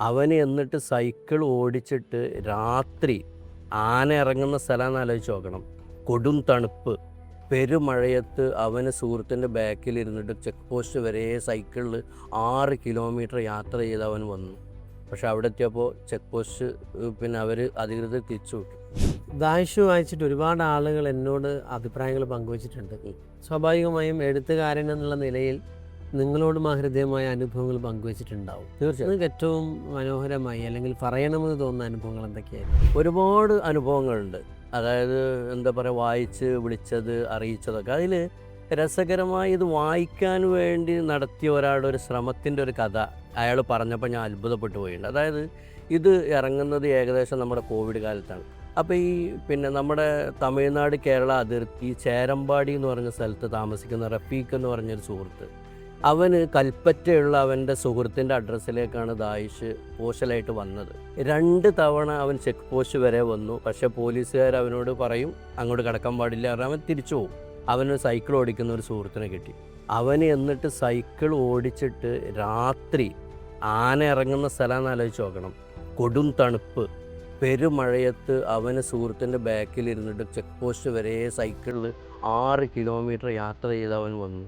അവന് എന്നിട്ട് സൈക്കിൾ ഓടിച്ചിട്ട് രാത്രി ആന ഇറങ്ങുന്ന സ്ഥലം ആലോചിച്ച് നോക്കണം. കൊടും തണുപ്പ്, പെരുമഴയത്ത് അവന് സുഹൃത്തിൻ്റെ ബാക്കിലിരുന്നിട്ട് ചെക്ക് പോസ്റ്റ് വരെ സൈക്കിളിൽ 6 കിലോമീറ്റർ യാത്ര ചെയ്ത് അവൻ വന്നു. പക്ഷെ അവിടെ എത്തിയപ്പോൾ ചെക്ക് പോസ്റ്റ് പിന്നെ അവർ അധികൃതർ തിരിച്ചു വിട്ടു. ദാഹിഷു വായിച്ചിട്ട് ഒരുപാട് ആളുകൾ എന്നോട് അഭിപ്രായങ്ങൾ പങ്കുവച്ചിട്ടുണ്ട്. സ്വാഭാവികമായും എഴുത്തുകാരൻ എന്നുള്ള നിലയിൽ നിങ്ങളോടും ആ ഹൃദയമായ അനുഭവങ്ങൾ പങ്കുവച്ചിട്ടുണ്ടാവും. തീർച്ചയായും നിങ്ങൾക്ക് ഏറ്റവും മനോഹരമായി അല്ലെങ്കിൽ പറയണമെന്ന് തോന്നുന്ന അനുഭവങ്ങൾ എന്തൊക്കെയായിരുന്നു? ഒരുപാട് അനുഭവങ്ങളുണ്ട്. അതായത് എന്താ പറയുക, വായിച്ച് വിളിച്ചത് അറിയിച്ചതൊക്കെ. അതിൽ രസകരമായി ഇത് വായിക്കാൻ വേണ്ടി നടത്തിയ ഒരാളുടെ ഒരു ശ്രമത്തിൻ്റെ ഒരു കഥ അയാൾ പറഞ്ഞപ്പോൾ ഞാൻ അത്ഭുതപ്പെട്ടു പോയിട്ടുണ്ട്. അതായത് ഇത് ഇറങ്ങുന്നത് ഏകദേശം നമ്മുടെ കോവിഡ് കാലത്താണ്. അപ്പോൾ ഈ പിന്നെ നമ്മുടെ തമിഴ്നാട് കേരള അതിർത്തി ചേരമ്പാടി എന്ന് പറഞ്ഞ സ്ഥലത്ത് താമസിക്കുന്ന റഫീഖ് എന്ന് പറഞ്ഞൊരു സുഹൃത്ത്, അവന് കൽപ്പറ്റയുള്ള അവൻ്റെ സുഹൃത്തിൻ്റെ അഡ്രസ്സിലേക്കാണ് ദായിഷ് പോസ്റ്റലായിട്ട് വന്നത്. 2 തവണ അവൻ ചെക്ക് പോസ്റ്റ് വരെ വന്നു. പക്ഷേ പോലീസുകാർ അവനോട് പറയും അങ്ങോട്ട് കടക്കാൻ പാടില്ല, കാരണം അവൻ തിരിച്ചു പോകും. അവന് സൈക്കിൾ ഓടിക്കുന്ന ഒരു സുഹൃത്തിനെ കിട്ടി. അവന് എന്നിട്ട് സൈക്കിൾ ഓടിച്ചിട്ട് രാത്രി ആന ഇറങ്ങുന്ന സ്ഥലം ആലോചിച്ച് നോക്കണം. കൊടും തണുപ്പ്, പെരുമഴയത്ത് അവന് സുഹൃത്തിൻ്റെ ബാക്കിലിരുന്നിട്ട് ചെക്ക് പോസ്റ്റ് വരെ സൈക്കിളിൽ 6 കിലോമീറ്റർ യാത്ര ചെയ്ത് അവൻ വന്നു.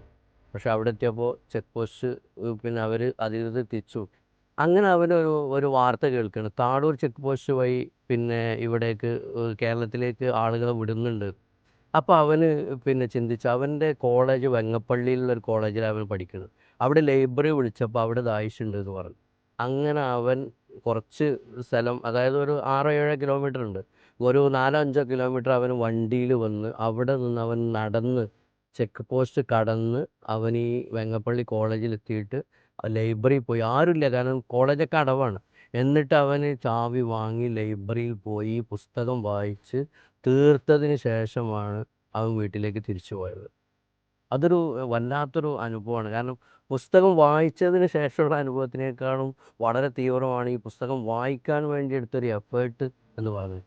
പക്ഷെ അവിടെ എത്തിയപ്പോൾ ചെക്ക് പോസ്റ്റ് പിന്നെ അവർ അധികൃതർ തിരിച്ചു വിട്ടു. അങ്ങനെ അവനൊരു വാർത്ത കേൾക്കുകയാണ്, താടൂർ ചെക്ക് പോസ്റ്റ് വഴി പിന്നെ ഇവിടേക്ക് കേരളത്തിലേക്ക് ആളുകളെ വിടുന്നുണ്ട്. അപ്പോൾ അവന് പിന്നെ ചിന്തിച്ചു, അവൻ്റെ കോളേജ് വെങ്ങപ്പള്ളിയിലുള്ളൊരു കോളേജിലാണ് അവൻ പഠിക്കുന്നത്. അവിടെ ലൈബ്രറി വിളിച്ചപ്പോൾ അവിടെ ദായിഷുണ്ട് എന്ന് പറഞ്ഞു. അങ്ങനെ അവൻ കുറച്ച് സ്ഥലം, അതായത് ഒരു 6-7 കിലോമീറ്റർ ഉണ്ട്, ഒരു 4-5 കിലോമീറ്റർ അവൻ വണ്ടിയിൽ വന്ന് അവിടെ നിന്ന് അവൻ നടന്ന് ചെക്ക് പോസ്റ്റ് കടന്ന് അവൻ ഈ വെങ്ങപ്പള്ളി കോളേജിലെത്തിയിട്ട് ലൈബ്രറിയിൽ പോയി. ആരുമില്ല, കാരണം കോളേജൊക്കെ അടവാണ്. എന്നിട്ട് അവന് ചാവി വാങ്ങി ലൈബ്രറിയിൽ പോയി പുസ്തകം വായിച്ച് തീർത്തതിന് ശേഷമാണ് അവൻ വീട്ടിലേക്ക് തിരിച്ചു പോയത്. അതൊരു വല്ലാത്തൊരു അനുഭവമാണ്. കാരണം പുസ്തകം വായിച്ചതിന് ശേഷമുള്ള അനുഭവത്തിനേക്കാളും വളരെ തീവ്രമാണ് ഈ പുസ്തകം വായിക്കാൻ വേണ്ടി എടുത്തൊരു എഫേർട്ട് എന്ന് പറയുന്നത്.